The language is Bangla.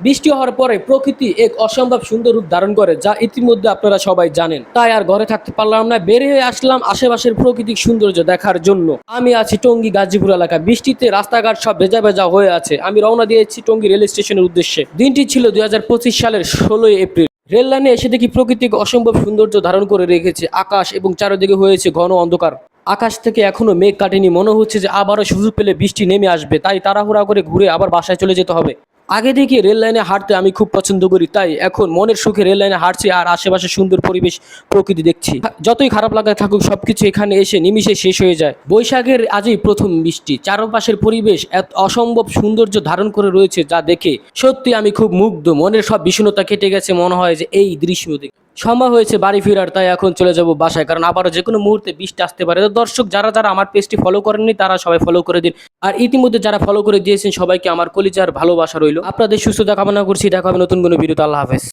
বৃষ্টি হওয়ার পরে প্রকৃতি এক অসম্ভব সুন্দর রূপ ধারণ করে, যা ইতিমধ্যে আপনারা সবাই জানেন। তাই আর ঘরে থাকতে পারলাম না, বের হয়ে আসলাম আশেপাশের প্রাকৃতিক সৌন্দর্য দেখার জন্য। আমি আছি টঙ্গী গাজীপুর এলাকা। বৃষ্টিতে রাস্তাঘাট সব ভেজা ভেজা হয়ে আছে। আমি রওনা দিয়েছি টঙ্গী রেল স্টেশনের উদ্দেশ্যে। দিনটি ছিল 2025 সালের 16 এপ্রিল। রেল লাইনে এসে দেখি প্রকৃতিক অসম্ভব সৌন্দর্য ধারণ করে রেখেছে আকাশ, এবং চারিদিকে হয়েছে ঘন অন্ধকার। আকাশ থেকে এখনো মেঘ কাটেনি, মনে হচ্ছে যে আবারও সুযোগ পেলে বৃষ্টি নেমে আসবে। তাই তাড়াহুড়া করে ঘুরে আবার বাসায় চলে যেতে হবে। আগে থেকে রেল লাইনে হাঁটতে আমি খুব পছন্দ করি, তাই এখন মনের সুখে রেল লাইনে হাঁটছি আর আশেপাশে সুন্দর পরিবেশ, প্রকৃতি দেখছি। যতই খারাপ লাগা থাকুক, সবকিছু এখানে এসে নিমিশে শেষ হয়ে যায়। বৈশাখের আজই প্রথম বৃষ্টি, চারপাশের পরিবেশ এত অসম্ভব সৌন্দর্য ধারণ করে রয়েছে, যা দেখে সত্যি আমি খুব মুগ্ধ। মনের সব বিষণ্ণতা কেটে গেছে, মনে হয় যে এই দৃশ্য দেখে। সময় হয়েছে বাড়ি ফেরার, তাই এখন চলে যাব বাসায়, কারণ আবারও যে কোনো মুহূর্তে বৃষ্টি আসতে পারে। তো দর্শক, যারা যারা আমার পেজটি ফলো করেননি তারা সবাই ফলো করে দিন। আর ইতিমধ্যে যারা ফলো করে দিয়েছেন সবাইকে আমার কলিজার ভালোবাসা রইল। আপনাদের সুস্থতা কামনা করছি। দেখা হবে নতুন কোনো ভিডিওতে। আল্লাহ হাফেজ।